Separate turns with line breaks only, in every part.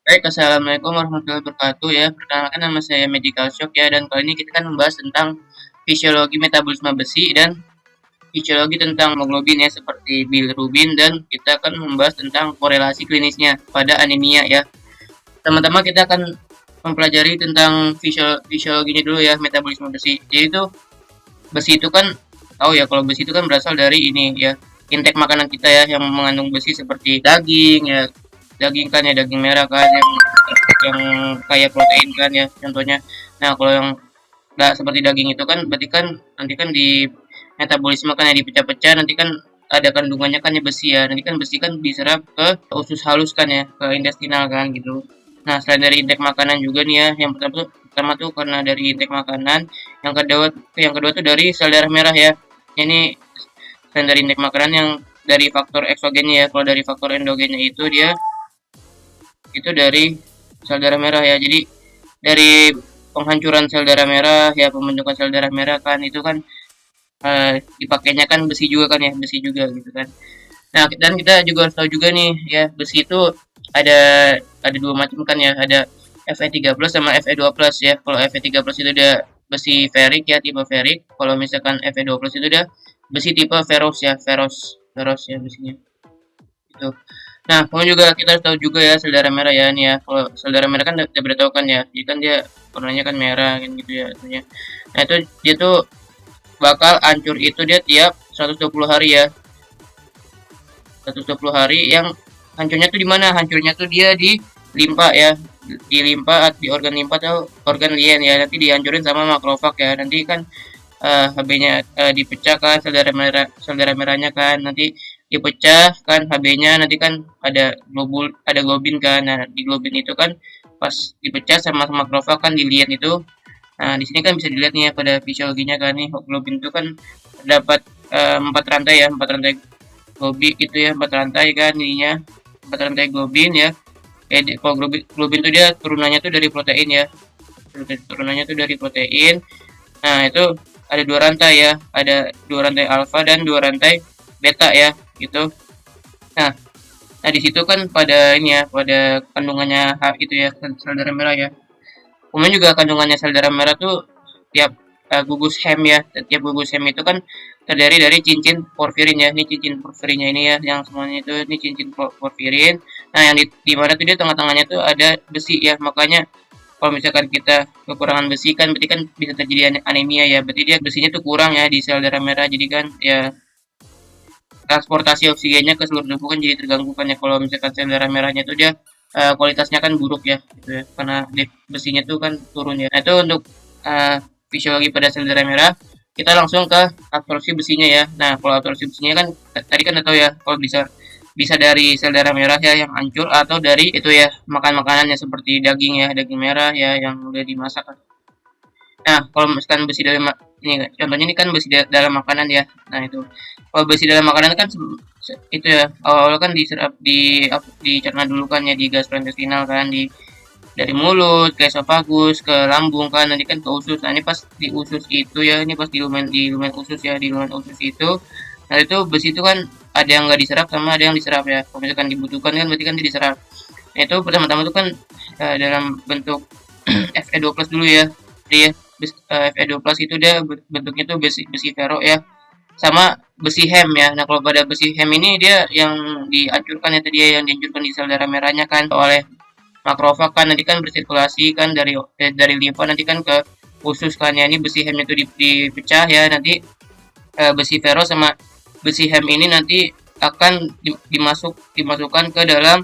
Baik, assalamualaikum warahmatullahi wabarakatuh ya. Perkenalkan nama saya Medical Shock ya, dan kali ini kita akan membahas tentang fisiologi metabolisme besi dan fisiologi tentang hemoglobin ya, seperti bilirubin, dan kita akan membahas tentang korelasi klinisnya pada anemia ya. Teman-teman, kita akan mempelajari tentang fisiologinya dulu ya, metabolisme besi. Jadi itu besi itu kan tahu ya, kalau besi itu kan berasal dari ini ya, intake makanan kita ya, yang mengandung besi seperti daging ya, daging kan ya, daging merah kan, yang kayak protein kan ya contohnya. Nah, kalau yang nggak seperti daging itu kan berarti kan nanti kan di metabolisme kan ya, dipecah-pecah, nanti kan ada kandungannya kan ya besi ya. Nanti kan besi kan diserap ke usus halus kan ya, ke intestinal kan gitu. Nah, selain dari intake makanan juga nih ya, yang pertama tuh karena dari intake makanan, yang kedua tuh dari sel darah merah ya. Ini selain dari intake makanan yang dari faktor eksogennya ya. Kalau dari faktor endogennya itu dia itu dari sel darah merah ya. Jadi dari penghancuran sel darah merah ya, pembentukan sel darah merah kan itu kan dipakainya kan besi juga kan ya, besi juga gitu kan. Nah, dan kita juga harus tahu juga nih ya, besi itu ada ada dua macam kan ya, ada Fe3+ sama Fe2+ ya. Kalau Fe3+ itu udah besi ferrik ya, tipe ferrik. Kalau misalkan Fe2+ itu udah besi tipe ferros ya, ferros ya besinya itu. Nah, kemudian juga kita harus tahu juga ya sel darah merah ya, nih ya. Kalau sel darah merah kan udah beritahu kan ya, jadi kan dia warnanya kan merah kan gitu ya artinya. Nah, itu dia tuh bakal hancur itu dia tiap 120 hari ya. 120 hari yang hancurnya tuh di mana? Hancurnya tuh dia di limpa ya. Di limpa, di organ limpa atau organ lien ya. Nanti dihancurin sama makrofag ya. Nanti kan HB-nya dipecah kan, sel darah merahnya kan nanti dipecah kan, HB-nya nanti kan ada globin kan. Nah, di globin itu kan pas dipecah sama makrofag kan dilihat itu. Nah, di sini kan bisa dilihat nih ya pada fisiologinya kan, nih globin itu kan terdapat 4 rantai ya, 4 rantai globin itu ya, 4 rantai kan ininya, 4 rantai globin ya. Kalau globin itu dia turunannya tuh dari protein ya, turunannya tuh dari protein. Nah, itu ada 2 rantai ya, ada 2 rantai alfa dan 2 rantai beta ya, gitu. Nah, nah di situ kan pada ini ya, pada kandungannya itu ya, sel darah merah ya. Kemudian juga kandungannya sel darah merah tuh tiap gugus hem ya, tiap gugus hem itu kan terdiri dari cincin porfirin ya. Ini cincin porfirinnya ini ya, yang semuanya itu ini cincin porfirin. Nah, yang di mana tuh dia tengah-tengahnya tuh ada besi ya, makanya kalau misalkan kita kekurangan besi kan berarti kan bisa terjadi anemia ya, berarti dia besinya tuh kurang ya di sel darah merah, jadi kan ya transportasi oksigennya ke seluruh tubuh kan jadi terganggu kan ya, kalau misalkan sel darah merahnya tuh dia kualitasnya kan buruk ya gitu ya, karena besinya tuh kan turun ya. Nah, itu untuk fisiologi pada sel darah merah. Kita langsung ke absorpsi besinya ya. Nah, kalau absorpsi besinya kan tadi kan udah tahu ya, kalau bisa bisa dari sel darah merah ya yang hancur, atau dari itu ya makan makanannya seperti daging ya, daging merah ya yang udah dimasak. Nah, kalau misalkan besi dalam ini contohnya ini kan besi dalam makanan ya. Nah, itu. Kalau besi dalam makanan kan itu ya awal-awal kan diserap dicerna dulu kan ya, di gastrointestinal kan, dari mulut ke esofagus ke lambung kan, nanti kan ke usus. Nah, ini pas di usus itu ya, ini pas di lumen usus ya, di lumen usus itu. Nah, itu besi itu kan ada yang nggak diserap sama ada yang diserap ya. Kalau misalkan dibutuhkan kan berarti kan dia diserap. Nah, itu pertama-tama itu kan dalam bentuk Fe2+ dulu ya. Dia Fe2+ itu dia bentuknya tuh besi besi ferro ya, sama besi hem ya. Nah, kalau pada besi hem ini dia yang dihancurkan ya, tadi ya, yang dihancurkan di sel darah merahnya kan oleh makrofag kan, nanti kan bersirkulasi kan dari limfa nanti kan ke usus kan ya. Ini besi hem itu dipecah ya, nanti besi ferro sama besi hem ini nanti akan dimasukkan ke dalam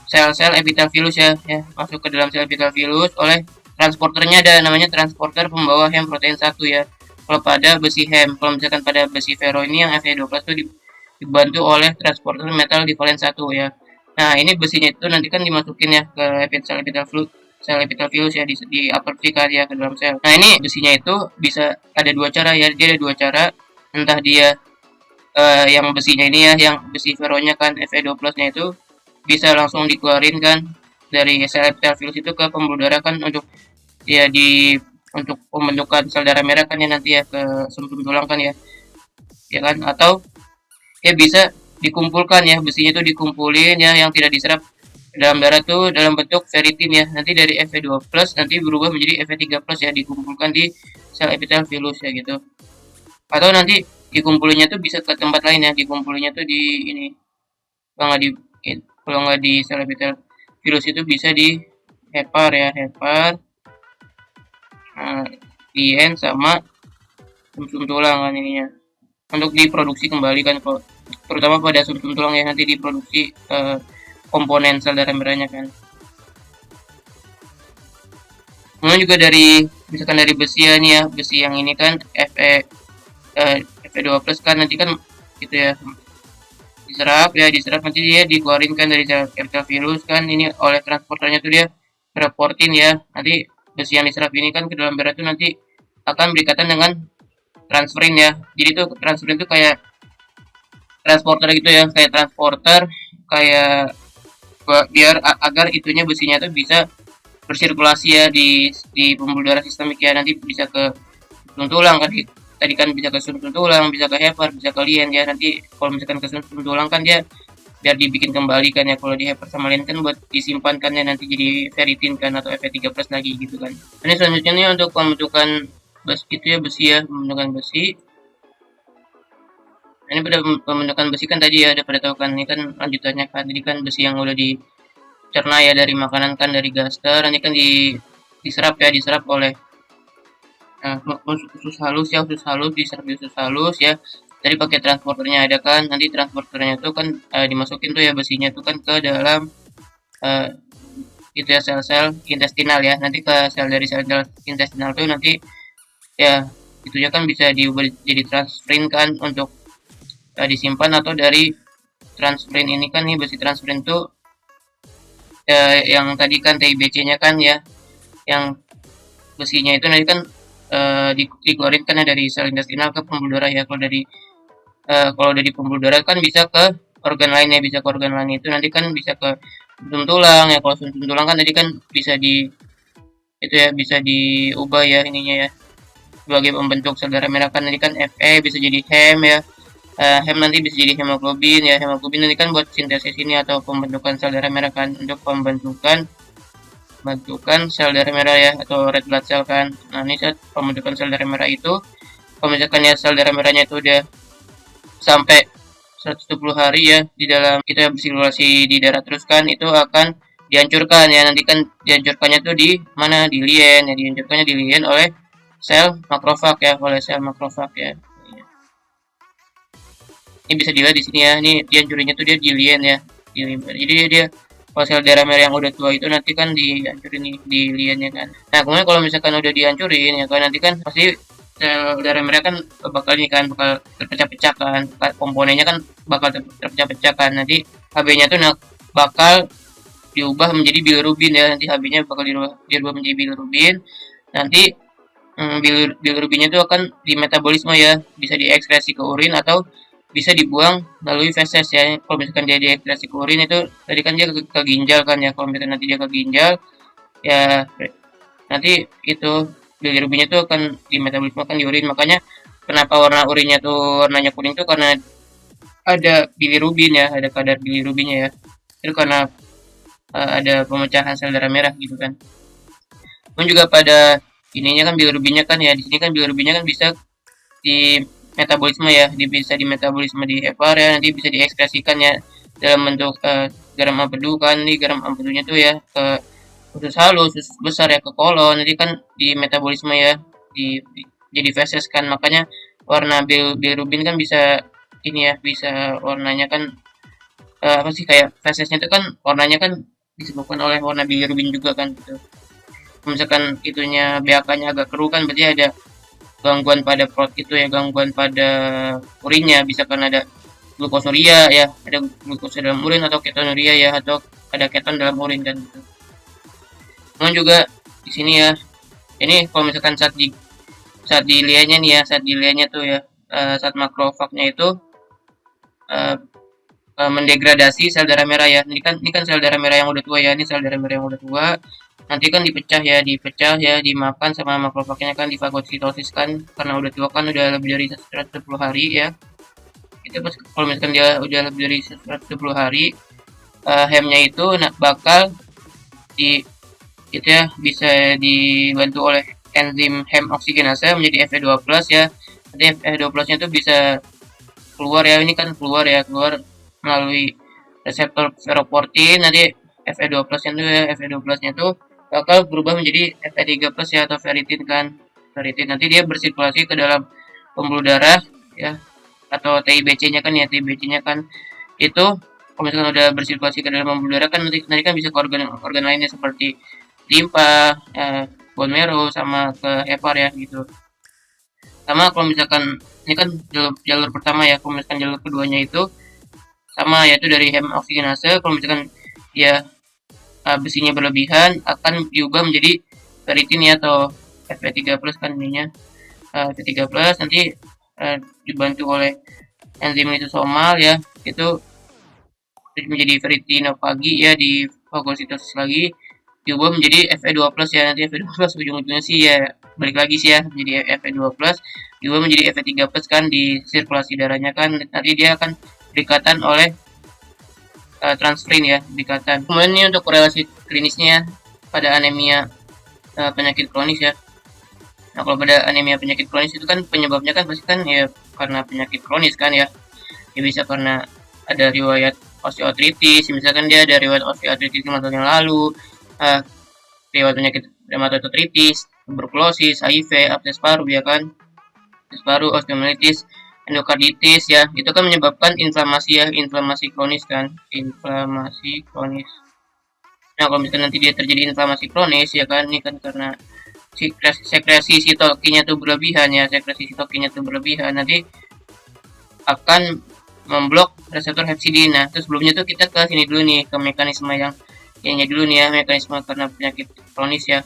sel-sel epitelfilus ya, masuk ke dalam sel epitelfilus oleh transporternya, ada namanya transporter pembawa hem protein 1 ya. Kalau pada besi hem, kalau misalkan pada besi ferro ini yang Fe2+ itu dibantu oleh transporter metal divalen 1 ya. Nah, ini besinya itu nanti kan dimasukin ya ke sel epitelfilus ya, diabsorpsikan ya ke dalam sel. Nah, ini besinya itu bisa ada 2 cara ya, dia ada 2 cara. Entah dia yang besinya ini ya, yang besi ferronya kan Fe2+-nya itu bisa langsung dikeluarin kan dari sel epitelfilus itu ke pembuluh darah kan, untuk ya untuk pembentukan sel darah merah kan ya, nanti ya ke sumsum tulang kan ya kan, atau ya bisa dikumpulkan ya, besinya itu dikumpulin ya, yang tidak diserap dalam darah tuh dalam bentuk ferritin ya. Nanti dari Fe2 plus nanti berubah menjadi Fe3 plus ya, dikumpulkan di sel epitel virus ya gitu. Atau nanti dikumpulinya tuh bisa ke tempat lain ya, dikumpulnya tuh di ini. Kalau nggak di kalau nggak di sel epitel virus itu bisa di hepar ya, hepar, lien sama sumsum tulang kan ininya. Untuk diproduksi kembali kan, terutama pada sumsum tulang ya, nanti diproduksi komponen sel darah merahnya kan. Kemudian juga dari misalkan dari besi ya nih ya, besi yang ini kan Fe2 plus kan nanti kan gitu ya, diserap nanti dia dikeluarin kan dari sel virus kan, ini oleh transporternya tuh dia reportin ya, nanti besi yang diserap ini kan ke dalam darah tuh nanti akan berikatan dengan transferin ya. Jadi tuh transferin tuh kayak transporter gitu ya, kayak transporter, kayak biar agar itunya besinya tuh bisa bersirkulasi ya di pembuluh darah sistemik ya, nanti bisa ke tulang kan, tadi kan bisa ke sumsum tulang, bisa ke hepar, bisa ke lien ya. Nanti kalau misalkan ke sumsum tulang kan dia biar dibikin kembali kan ya, kalau di hepar sama lien kan buat disimpan kan ya, nanti jadi ferritin kan atau Fe3 plus lagi gitu kan. Ini selanjutnya nih untuk pembentukan besi itu ya, besi ya, pembentukan besi. Ini pada pembentukan besi kan tadi ya udah pada tahu kan, ini kan lanjutannya kan, tadi kan besi yang udah dicerna ya dari makanan kan, dari gaster, nanti kan diserap ya, diserap oleh usus halus ya, usus halus, diserap di usus halus ya. Jadi pakai transporternya ada kan, nanti transporternya tuh kan dimasukin tuh ya besinya tuh kan ke dalam itu ya sel-sel intestinal ya, nanti ke sel dari sel intestinal tuh nanti ya itunya kan bisa diubah jadi transferin kan untuk disimpan, atau dari transferin ini kan nih, besi transferin tuh yang tadi kan TIBC-nya kan ya, yang besinya itu nanti kan dikeluarin kan dari sel intestinal ke pembuluh darah ya. Kalau dari pembuluh darah kan bisa ke organ lainnya, bisa ke organ lain itu nanti kan bisa ke sumsum tulang ya. Kalau sumsum tulang kan tadi kan bisa itu ya, bisa diubah ya ininya ya sebagai pembentuk sel darah merah kan, tadi kan Fe bisa jadi hem ya. Hem nanti bisa jadi hemoglobin ya, hemoglobin nanti kan buat sintesis ini atau pembentukan sel darah merah kan, untuk pembentukan sel darah merah ya, atau red blood cell kan. Nah ini saat pembentukan sel darah merah itu, kalau misalkan ya sel darah merahnya itu udah sampai 120 hari ya di dalam itu ya, bersirkulasi di darah terus kan, itu akan dihancurkan ya. Nanti kan dihancurkannya tuh di mana, di lien ya, dihancurkannya di lien oleh sel makrofag ya, oleh sel makrofag ya. Ini bisa dilihat di sini ya, ini dihancurinnya tuh dia di lien ya, di lien. Jadi dia kalau sel darah merah yang udah tua itu nanti kan dihancurin nih di liennya kan. Nah kemudian kalau misalkan udah dihancurin ya kan, nanti kan pasti sel darah merah kan bakal ini kan, bakal terpecah-pecah kan, komponennya kan bakal terpecah-pecah kan. Nanti Hb-nya tuh bakal diubah menjadi bilirubin ya, nanti Hb-nya bakal dirubah menjadi bilirubin. Nanti bilirubinnya itu akan dimetabolisme ya, bisa diekskresi ke urin atau bisa dibuang melalui feses ya. Kalau misalkan dia diekskresi ke urin itu tadi kan dia ke ginjal kan ya, kalau misalkan nanti dia ke ginjal ya, nanti itu bilirubinnya itu akan dimetabolisme kan di urin. Makanya kenapa warna urinnya tuh warnanya kuning tuh karena ada bilirubin ya, ada kadar bilirubinnya ya, itu karena ada pemecahan sel darah merah gitu kan. Kemudian juga pada ininya kan bilirubinnya kan ya, di sini kan bilirubinnya kan bisa di metabolisme ya, bisa dimetabolisme di hepar ya, nanti bisa diekspresikan ya dalam bentuk garam empedu kan. Ini garam empedunya tuh ya ke usus halus, usus besar ya, ke kolon, nanti kan di metabolisme ya, jadi feses kan. Makanya warna bilirubin kan bisa ini ya, bisa warnanya kan apa sih, kayak fesesnya itu kan warnanya kan disebabkan oleh warna bilirubin juga kan gitu. Misalkan itunya BAK-nya agak keruh kan, berarti ada gangguan pada itu ya, gangguan pada urinnya, bisa kan ada glukosuria ya, ada glukosa dalam urin atau ketonuria ya, atau ada keton dalam urin kan gitu. Kemudian juga di sini ya, ini kalau misalkan saat dilihatnya nih ya, saat dilihatnya tuh ya, saat makrofagnya itu mendegradasi sel darah merah ya. Ini kan sel darah merah yang udah tua ya, ini sel darah merah yang udah tua. Nanti kan dipecah ya, dimakan sama makrofagnya kan, difagositosis kan, karena udah tua kan, udah lebih dari 120 hari ya. Itu pas kalau misalkan dia udah lebih dari 120 hari, hemnya itu bakal di itu ya bisa dibantu oleh enzim hem oksigenase menjadi Fe2+ ya. Nanti Fe2+-nya itu bisa keluar ya, ini kan keluar melalui reseptor ferroportin. Nanti Fe2+-nya itu ya, Fe2+-nya itu bakal berubah menjadi Fe3+ ya, atau ferritin kan. Ferritin nanti dia bersirkulasi ke dalam pembuluh darah ya, atau TIBC-nya kan ya, TIBC-nya kan itu kalau misalkan udah bersirkulasi ke dalam pembuluh darah kan nanti kan bisa ke organ lainnya seperti limpa, bone marrow, sama ke hepar ya gitu. Sama kalau misalkan ini kan jalur pertama ya, kalau misalkan jalur keduanya itu sama yaitu dari hem oksigenase. Kalau misalkan dia besinya berlebihan akan diubah menjadi ferritin ya, atau Fe3+ kan ininya, Fe3+ nanti dibantu oleh enzim lisosomal ya, itu menjadi ferritinopagi ya, di fagositosis lagi diubah menjadi Fe2+ ya. Nanti Fe2+ ujung-ujungnya sih ya balik lagi sih ya menjadi Fe2+ diubah menjadi Fe3+ kan di sirkulasi darahnya kan, nanti dia akan berikatan oleh transferin ya, berikatan. Kemudian ini untuk korelasi klinisnya ya, pada anemia penyakit kronis ya. Nah, kalau pada anemia penyakit kronis itu kan penyebabnya kan pasti kan ya karena penyakit kronis kan ya. Ya bisa karena ada riwayat osteoartritis, misalkan dia ada riwayat osteoartritis 5 tahun yang lalu, riwayat penyakit rheumatoid tuberkulosis, HIV, abses paru ya kan, abses paru, osteomyelitis, endokarditis ya, itu kan menyebabkan inflamasi ya, inflamasi kronis kan, inflamasi kronis. Nah, kalau misalkan nanti dia terjadi inflamasi kronis ya kan, ini kan karena sekresi sitokinnya tuh berlebihan ya, sekresi sitokinnya tuh berlebihan, nanti akan memblok reseptor hepcidin. Nah, terus sebelumnya tuh kita ke sini dulu nih, ke mekanisme yang ini dulu nih ya, mekanisme karena penyakit kronis ya.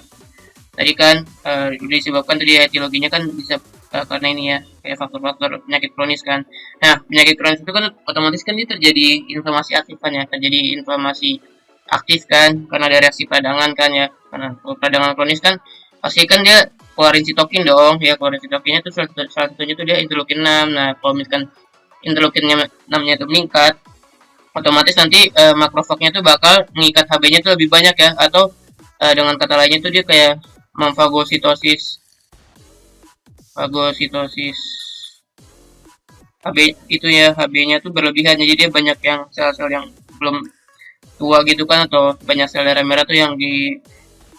Tadi kan disebabkan tadi etiologinya kan bisa karena ini ya, kayak faktor-faktor penyakit kronis kan. Nah, penyakit kronis itu kan otomatis kan dia terjadi inflamasi aktif kan ya, terjadi inflamasi aktif kan, karena ada reaksi peradangan kan ya. Karena peradangan kronis kan pasti kan dia keluarin sitokin dong ya, keluarin sitokinnya itu salah satunya itu dia interleukin 6. Nah, kalau misalkan interleukin 6-nya itu meningkat, otomatis nanti makrofagnya tuh bakal mengikat Hb-nya tuh lebih banyak ya, atau dengan kata lainnya tuh dia kayak memfagositosis Hb itu ya, Hb-nya tuh berlebihan, jadi dia banyak yang sel-sel yang belum tua gitu kan, atau banyak sel darah merah tuh yang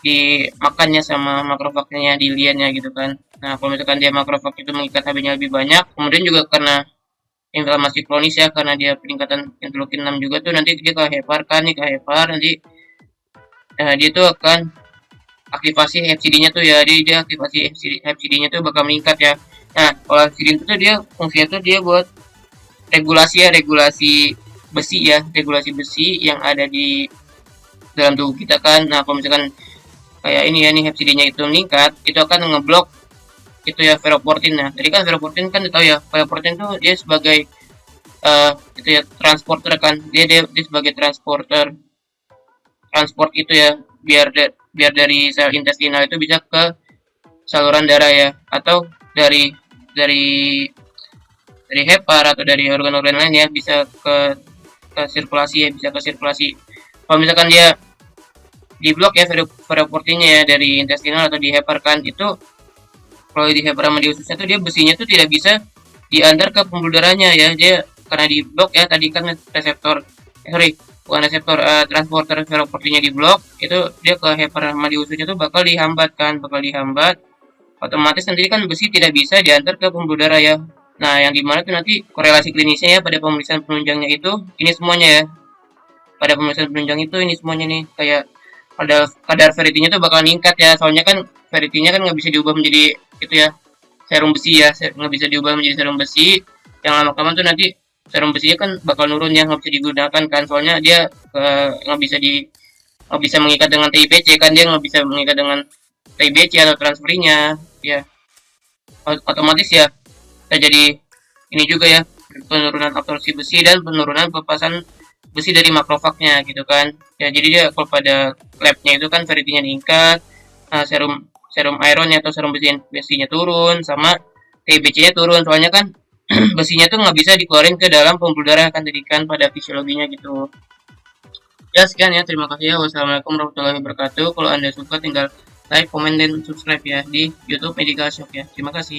dimakannya sama makrofagnya di liannya gitu kan. Nah, kalau misalkan dia makrofag itu mengikat Hb-nya lebih banyak, kemudian juga karena inflamasi kronis ya, karena dia peningkatan interleukin 6 juga tuh, nanti dia ke hepar kan, nih ke hepar nanti dia tuh akan aktivasi hepcidin-nya tuh ya, dia aktivasi hepcidin-nya tuh bakal meningkat ya. Nah, kalau hepcidin itu dia fungsinya tuh dia buat regulasi ya, regulasi besi ya, regulasi besi yang ada di dalam tubuh kita kan. Nah, kalau misalkan kayak ini ya, nih hepcidin-nya itu meningkat, itu akan ngeblok itu ya ferroportin. Nah, tadi kan ferroportin kan tahu ya, ferroportin tuh dia sebagai itu ya transporter kan, dia sebagai transport itu ya, biar dari sel intestinal itu bisa ke saluran darah ya, atau dari dari hepar atau dari organ-organ lain ya, bisa ke sirkulasi ya, bisa ke sirkulasi. Kalau misalkan dia di blok ya ferroportinnya ya dari intestinal atau di hepar kan, itu kalau di hepar sama di ususnya tuh dia besinya tuh tidak bisa diantar ke pembuluh darahnya ya, dia karena di blok ya, tadi kan reseptor bukan reseptor, transporter ferroportinnya di blok, itu dia ke hepar sama di ususnya tuh bakal dihambat kan, otomatis nanti kan besi tidak bisa diantar ke pembuluh darah ya. Nah, yang dimana tuh nanti korelasi klinisnya ya pada pemeriksaan penunjangnya itu ini semuanya ya, pada pemeriksaan penunjang itu ini semuanya nih, kayak kadar ferritinnya tuh bakal meningkat ya, soalnya kan ferritinnya kan nggak bisa diubah menjadi itu ya, serum besi ya, nggak bisa diubah menjadi serum besi. Yang lama-lama tuh nanti serum besinya kan bakal nurun ya, nggak bisa digunakan kan, soalnya dia nggak bisa mengikat dengan TIBC kan, dia nggak bisa mengikat dengan TIBC atau transferinya ya, otomatis ya terjadi ini juga ya, penurunan absorpsi besi dan penurunan pelepasan besi dari makrofagnya gitu kan ya. Jadi dia kalau pada labnya itu kan ferritinnya meningkat, serum ironnya atau serum besinya turun, sama TBC-nya turun, soalnya kan besinya tuh nggak bisa dikeluarin ke dalam pembuluh darah kan, tadi kan pada fisiologinya gitu. Ya sekian ya, terima kasih ya. Wassalamualaikum warahmatullahi wabarakatuh. Kalau Anda suka tinggal like, komen, dan subscribe ya di YouTube Medical Shop ya. Terima kasih.